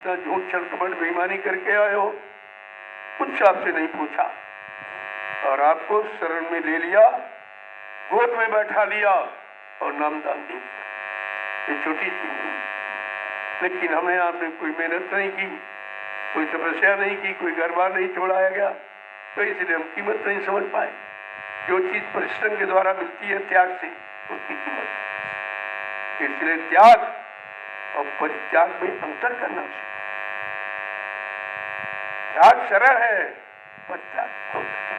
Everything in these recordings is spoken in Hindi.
ना झूठ छलकपट बेईमानी करके आए हो, कुछ आपसे नहीं पूछा और आपको शरण में ले लिया, गोद में बैठा लिया और नामदान दे दिया। ये छोटी सी नहीं, लेकिन हमें आपने कोई मेहनत नहीं की, कोई तपस्या नहीं की, कोई घर बार नहीं छोड़ाया गया, तो इसलिए हम कीमत नहीं समझ पाए। जो चीज परिश्रम के द्वारा मिलती है त्याग से, उसकी कीमत, इसलिए त्याग और परित्याग में अंतर करना चाहिए। त्याग सरल है, परित्याग हो सकता,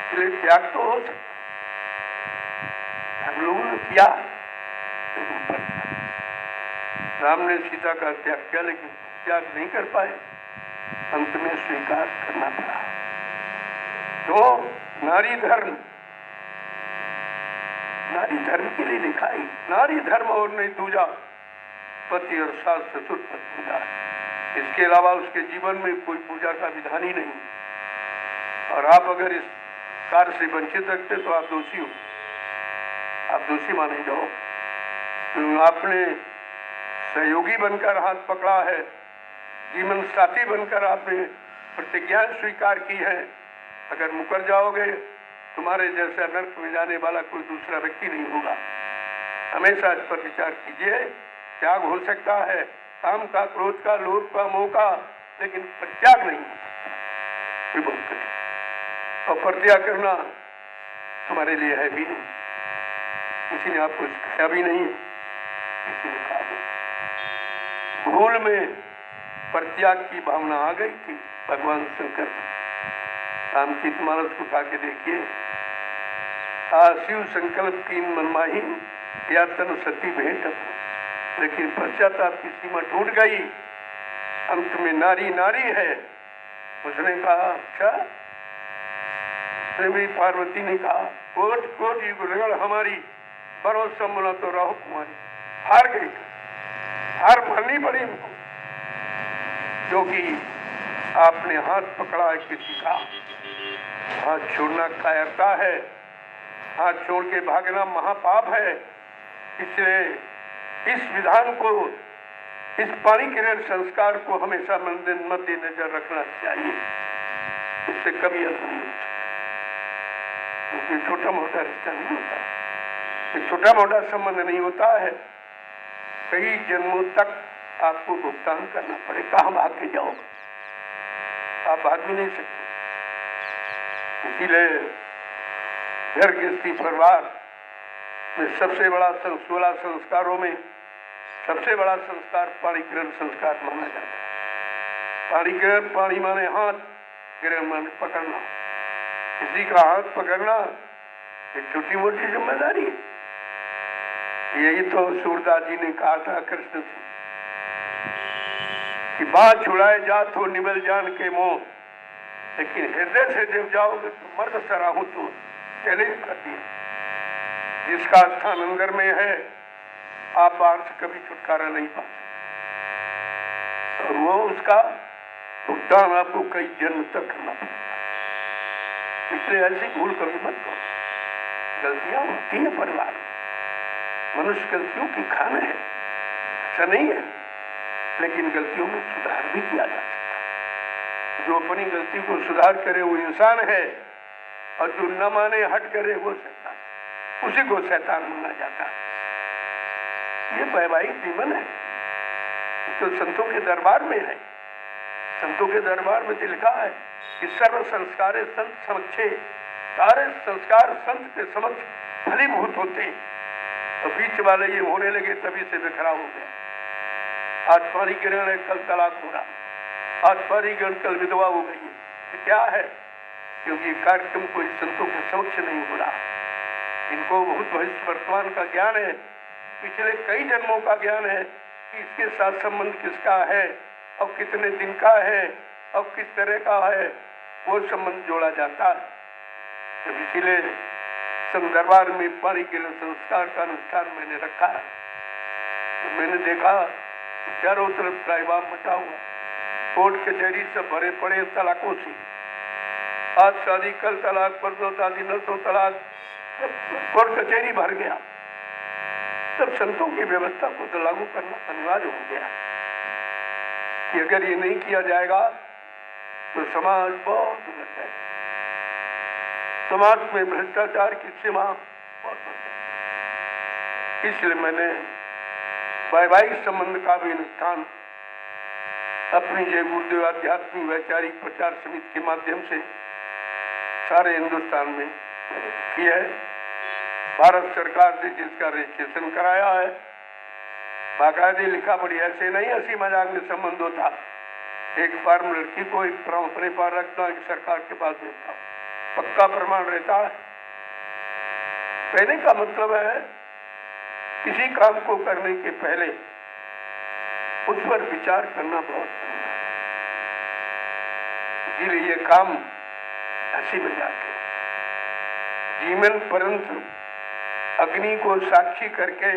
इसलिए त्याग तो हो सकता। हम लोगों ने किया, लेकिन परित्याग, राम ने सीता का त्याग किया लेकिन त्याग नहीं कर पाए, अंत में स्वीकार करना पड़ा। तो नारी धर्म के लिए लिखा है, नारी धर्म और नहीं दूजा, पति और सास ससुर पर पूजा। इसके अलावा उसके जीवन में कोई पूजा का विधान ही नहीं। और आप अगर इस कार्य से वंचित रखते तो आप दोषी हो, आप दोषी माने जाओ। तो आपने सहयोगी बनकर हाथ पकड़ा है, जीवन साथी बनकर आपने प्रतिज्ञा स्वीकार की है। अगर मुकर जाओगे, तुम्हारे जैसा नर्क में जाने वाला कोई दूसरा व्यक्ति नहीं होगा। हमेशा इस पर विचार कीजिए। त्याग हो सकता है, काम का, क्रोध का, लोभ का, मोह का, लेकिन परित्याग नहीं हो सकता। ये बहुत कठिन, और परित्याग करना हमारे लिए है भी नहीं, किसी ने आपको सिखाया भी नहीं, किसी ने कहा नहीं। भूल में परित्याग की भावना आ गई थी। भगवान शंकर रामचरितमानस को उठा के देखिए, शिव संकल्प की मनमाही या तन सती भेंट, लेकिन पश्चाताप की सीमा टूट गई। अंत में नारी नारी है। उसने कहा, अच्छा, उसने भी, पार्वती ने कहा, कोट कोट युग हमारी, बरो सम्मना तो रहो कुमारी। हार गई, हार माननी पड़ी उनको, क्योंकि आपने हाथ पकड़ा है किसी का। हाथ छोड़ना कायरता है, हाथ छोड़ के भागना महापाप है। इसलिए इस विधान को, इस पानी किरण संस्कार को हमेशा मद्देनजर रखना चाहिए। इससे कभी अंत नहीं हो सकता, छोटा मोटा रिश्ता नहीं होता, छोटा मोटा संबंध नहीं होता है। कई जन्मों तक आपको भुगतान करना पड़े। कहाँ भाग के जाओ, आप भाग भी नहीं सकते। इसीलिए घर गृहस्थी परिवार में सबसे बड़ा 16 संस्कारों में सबसे बड़ा संस्कार पाणी ग्रहण संस्कार माना जाता है। पाणी ग्रहण, पाणी माने हाथ, ग्रहण माने पकड़ना। किसी का हाथ पकड़ना एक छोटी मोटी जिम्मेदारी है। यही तो सूरदास जी ने कहा था कृष्ण से कि बात छुड़ाए जात हो निबल जान के मोह, लेकिन हृदय से जब जाओगे तो मर्द सराहू तो चैलेंज कर दिया। जिसका स्थान अंदर में है, आप बाहर से कभी छुटकारा नहीं पा सकते, और वो उसका भुगतान आपको कई जन्म तक करना पड़ेगा। इसलिए ऐसी भूल कभी मत करो। गलतियां होती है परिवार में, मनुष्य गलतियों की खान है, ऐसा नहीं है, लेकिन गलतियों में सुधार भी किया जा सकता। जो अपनी गलती को सुधार करे वो इंसान है, और जो न माने हट करे वो शैतान, उसी को शैतान माना जाता है। ये वैवाहिक जीवन है, तो संतों के दरबार में है। संतों के दरबार में लिखा है कि सर्व संस्कारे संत समक्षे, सारे संस्कार संत के समक्ष फलीभूत होते, और बीच वाले ये होने लगे तभी से बिखरा हो गया। आज पानी ग्रहण है, कल तलाक हो रहा, आज पानी ग्रहण कल विधवा हो गई है। तो क्या है? क्योंकि कार्यक्रम कोई संतों के समक्ष नहीं हो रहा। इनको बहुत भविष्य वर्तमान का ज्ञान है, पिछले कई जन्मों का ज्ञान है कि इसके साथ संबंध किसका है और कितने दिन का है और किस तरह का है, वो संबंध जोड़ा जाता है। तो इसीलिए दरबार में पानी के संस्कार का अनुष्ठान मैंने रखा है। तो मैंने देखा चारों तरफ त्राईमाम मचा हुआ, कोर्ट कचहरी सब भरे पड़े तलाकों से। आज शादी, कल तलाक, परसों शादी, नसों तलाक, कोर्ट कचहरी भर गया। तब संतों की व्यवस्था को तो लागू करना अनिवार्य हो गया। कि अगर ये नहीं किया जाएगा तो समाज बहुत उलझ जाएगा, समाज में भ्रष्टाचार की सीमा बहुत बढ़ जाएगी। इसलिए मैंने वैवाहिक संबंध का भी अनुष्ठान अपनी जय गुरुदेव आध्यात्मिक वैचारिक प्रचार समिति के माध्यम से सारे हिंदुस्तान में किया है। भारत सरकार ने जिसका रजिस्ट्रेशन कराया है, बाकायदे लिखा पड़ी, ऐसे नहीं हंसी मजाक में संबंध होता, एक फार्म लड़की को एक अपने पास रखना, एक सरकार के पास देता, पक्का प्रमाण रहता है। कहने का मतलब है किसी काम को करने के पहले उस पर विचार करना बहुत जरूरी है। इसलिए ये काम हंसी मजाक है। जीवन परंतु अग्नि को साक्षी करके,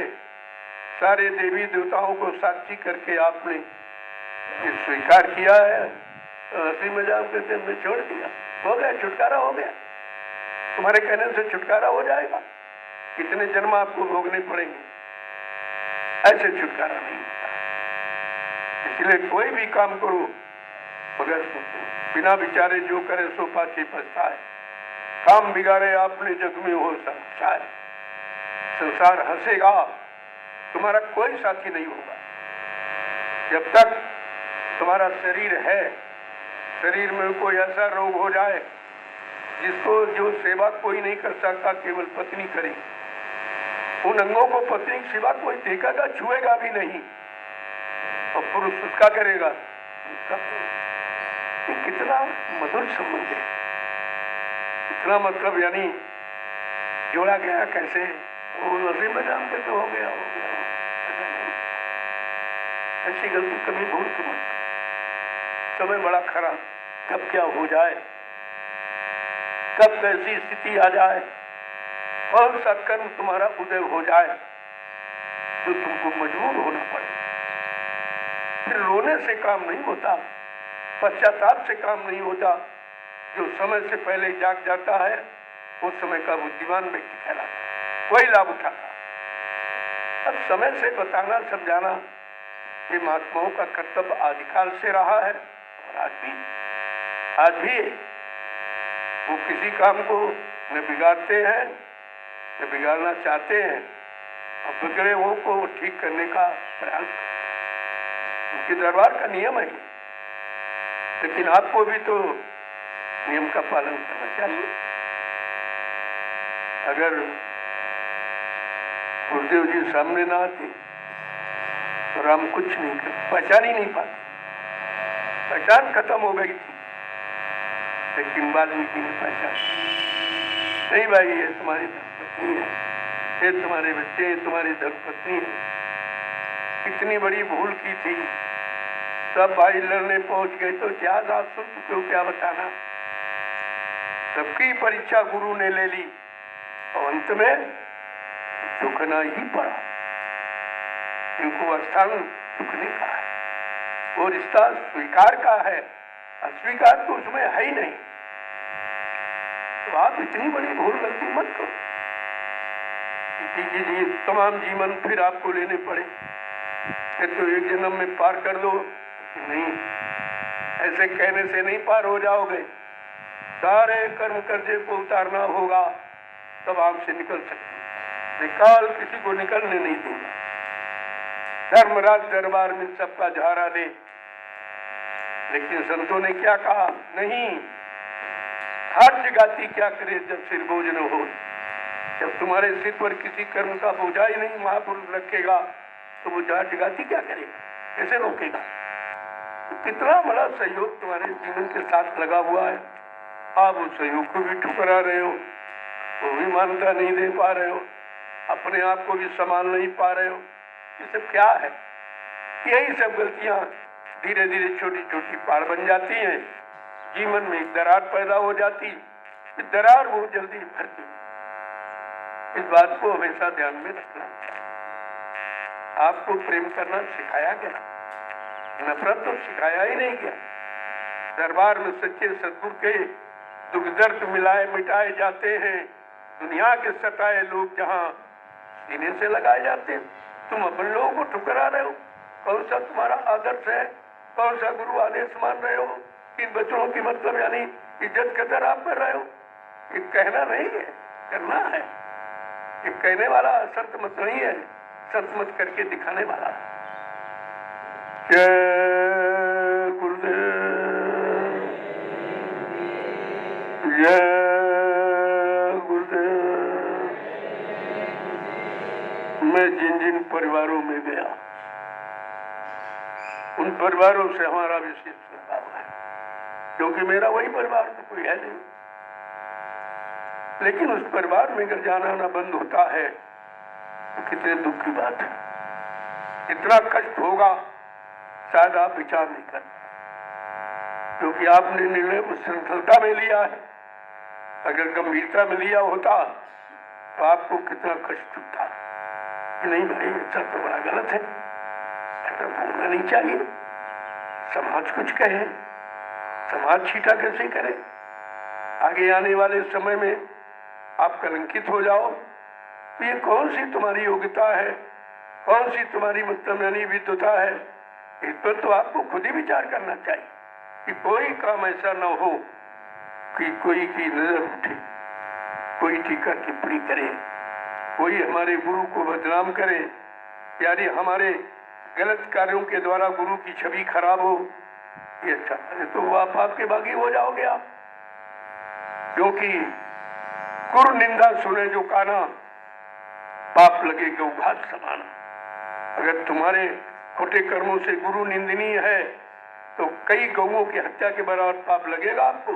सारे देवी देवताओं को साक्षी करके आपने स्वीकार किया है, तो हंसी मजाक के दिन में छोड़ दिया, हो गया, छुटकारा हो गया। तुम्हारे कहने से छुटकारा हो जाएगा, कितने जन्म आपको भोगने पड़ेंगे, ऐसे छुटकारा नहीं होता। इसलिए कोई भी काम करो मगर बिना विचारे जो करे सो पाछे पछताए, काम बिगाड़े आपने जग में हो संसार, संसार हंसेगा, तुम्हारा कोई साथी नहीं होगा। जब तक तुम्हारा शरीर है, शरीर में कोई ऐसा रोग हो जाए जिसको जो सेवा कोई नहीं कर सकता, केवल पत्नी करे, उन अंगों को पत्नी की सिवा कोई देखेगा छुएगा भी नहीं, और पुरुष उसका करेगा। ये कितना मधुर संबंध है, इतना मतलब यानी जोड़ा गया कैसे, वो नजर में जानते तो हो गया, ऐसा नहीं। ऐसी गलती कभी भूल के मत, समय बड़ा खराब, कब क्या हो जाए, कब कैसी स्थिति आ जाए, कौन सा कर्म तुम्हारा उदय हो जाए जो तुमको मजबूर होना पड़े। फिर रोने से काम नहीं होता, पश्चाताप से काम नहीं होता। जो समय से पहले जाग जाता है उस समय का बुद्धिमान व्यक्ति कहलाता, वही लाभ उठाता। अब समय से बताना समझाना ये महात्माओं का कर्तव्य आदिकाल से रहा है, और आज भी वो किसी काम को न बिगाड़ते हैं न बिगाड़ना चाहते हैं, और बिगड़े हुओं को ठीक करने का प्रयास करते। उनके दरबार का नियम है, लेकिन आपको भी तो नियम का पालन करना चाहिए। अगर गुरुदेव जी सामने ना आते तो राम कुछ नहीं कर, पहचान ही नहीं पाते, पहचान खत्म हो गई थी। लेकिन वाल्मीकि ने पहचान, नहीं भाई ये तुम्हारी धर्मपत्नी है, ये तुम्हारे बच्चे, ये तुम्हारी धर्मपत्नी है। कितनी बड़ी भूल की थी, सब भाई लड़ने पहुंच गए तो इतिहास आप सुन चुके हो, क्या बताना। सबकी परीक्षा गुरु ने ले ली और अंत में झुकना ही पड़ा, क्योंकि स्थान झुकने का है, वो रिश्ता स्वीकार का है, अस्वीकार तो उसमें है ही नहीं। तो आप इतनी बड़ी भूल गलती मत करो जी, तमाम जीवन फिर आपको लेने पड़े, फिर तो एक जन्म में पार कर दो, नहीं, ऐसे कहने से नहीं पार हो जाओगे। सारे कर्म कर्जे को उतारना होगा, तब आपसे निकल सकते। निकाल किसी को निकलने नहीं देगा। धर्मराज दरबार में सबका झारा दे, लेकिन संतों ने क्या कहा, नहीं, हाथ जगाती क्या करे जब सिर बोझ न हो। जब तुम्हारे सिर पर किसी कर्म का बोझा ही नहीं महापुरुष रखेगा तो वो हाथ जगाती क्या करेगा, कैसे रोकेगा। तो कितना बड़ा सहयोग तुम्हारे जीवन के साथ लगा हुआ है, आप उस सहयोग को भी ठुकरा रहे हो, वो भी मान्यता नहीं दे पा रहे हो, अपने आप को भी संभाल नहीं पा रहे हो। ये सब क्या है? यही सब गलतियां धीरे धीरे छोटी छोटी पहाड़ बन जाती हैं, जीवन में एक दरार पैदा हो जाती, इस दरार बहुत जल्दी भरती। इस बात को हमेशा ध्यान में रखना। आपको प्रेम करना सिखाया गया, नफरत तो सिखाया ही नहीं गया। दरबार में सच्चे सतगुरु के दुख दर्द मिलाए मिटाए जाते हैं, दुनिया के सताए लोग जहाँ सीने से लगाए जाते हैं। तुम अपने लोगों को ठुकरा रहे हो, कौन सा तुम्हारा आदर्श है? कौन सा गुरु आदेश मान रहे हो? इन वचनों की मतलब यानी इज्जत कदर आप कर रहे हो? ये कहना नहीं है, करना है। ये कहने वाला संत मत नहीं है, संत मत करके दिखाने वाला। जय गुरुदेव, जय गुरुदेव। मैं जिन जिन परिवारों में गया उन परिवारों से हमारा विशेष लगाव है, क्योंकि मेरा वही परिवार तो कोई है नहीं। लेकिन उस परिवार में अगर जाना आना बंद होता है तो कितने दुख की बात है। इतना कष्ट होगा शायद आप विचार नहीं कर, क्योंकि आपने निर्णय को संथलता में लिया है। अगर गंभीरता में लिया होता तो आपको कितना कष्ट होता कि नहीं भाई ऐसा तो बड़ा गलत है, ऐसा बोलना नहीं चाहिए। समाज कुछ कहे, समाज छीटा कैसे करे, आगे आने वाले समय में आप कलंकित हो जाओ तो ये कौन सी तुम्हारी योग्यता है, कौन सी तुम्हारी मतलब विद्वता है। इस पर तो आपको खुद ही विचार करना चाहिए कि कोई काम ऐसा न हो कि कोई की नजर उठे, कोई टीका टिप्पणी करे, कोई हमारे गुरु को बदनाम करे, यानी हमारे गलत कार्यों के द्वारा गुरु की छवि खराब हो। ये अच्छा है तो आप आपके बागी हो जाओगे आप, क्योंकि गुरु निंदा सुने जो काना, पाप लगे गौघात समाना। अगर तुम्हारे खोटे कर्मों से गुरु निंदनीय है तो कई गौओं की हत्या के बराबर पाप लगेगा आपको।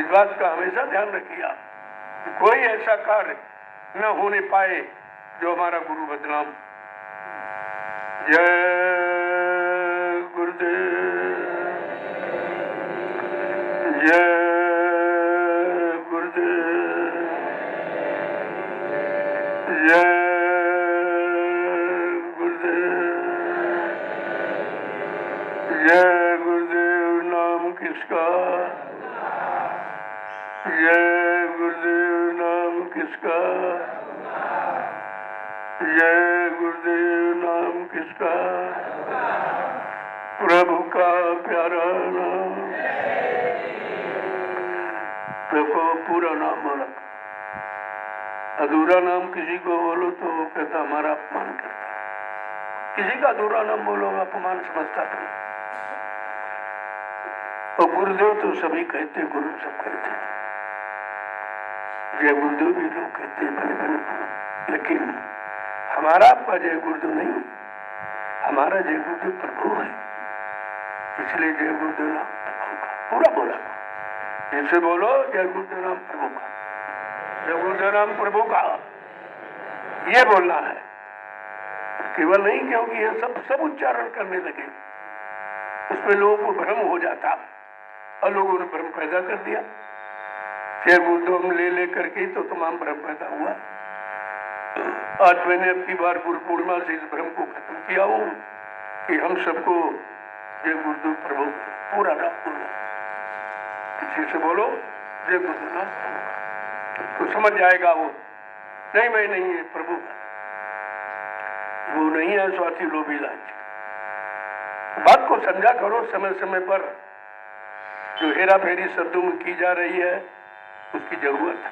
इस बात का हमेशा ध्यान रखिए आप, कोई ऐसा कार्य न होने पाए जो हमारा गुरु बदनाम। जय गुरुदेव, जय गुरुदेव, जय गुरुदेव, जय गुरुदेव। नाम किसका, जय गुरुदेव। नाम किसका, जय गुरुदेव। नाम किसका, प्रभु का प्यारा नाम। देखो पूरा नाम बोला, अधूरा नाम किसी को बोलो तो वो कहता हमारा अपमान करता, किसी का अधूरा नाम बोलो अपमान समझता था। और गुरुदेव तो सभी कहते, गुरु सब कहते, जय गुरुदेव भी लोग कहते हैं बड़े बड़े, लेकिन हमारा आपका जय गुरुदेव नहीं, हमारा जय गुरुदेव प्रभु है। इसलिए जय गुरुदेव नाम प्रभु का पूरा बोला, जैसे बोलो जय गुरुदेव नाम प्रभु का, जय गुरुदेव नाम प्रभु का, ये बोलना है। केवल नहीं, क्योंकि ये सब उच्चारण करने लगे, उसमें लोगों को भ्रम हो जाता और लोगों ने भ्रम पैदा कर दिया। जय गुरुदेव ले करके तो तमाम भ्रम पैदा हुआ। आज मैंने अपनी बार गुरु पूर्णिमा से इस भ्रम को खत्म किया हूँ कि हम सबको जय गुरुदेव प्रभु पूरा नाम बोलो, किसी से बोलो जय गुरुदेव नाम तो समझ जाएगा वो, नहीं मैं नहीं है प्रभु का, वो नहीं है स्वार्थी लोभी लालची। बात को समझा करो, समय समय पर जो हेरा फेरी शब्दों में की जा रही है उसकी जरूरत है।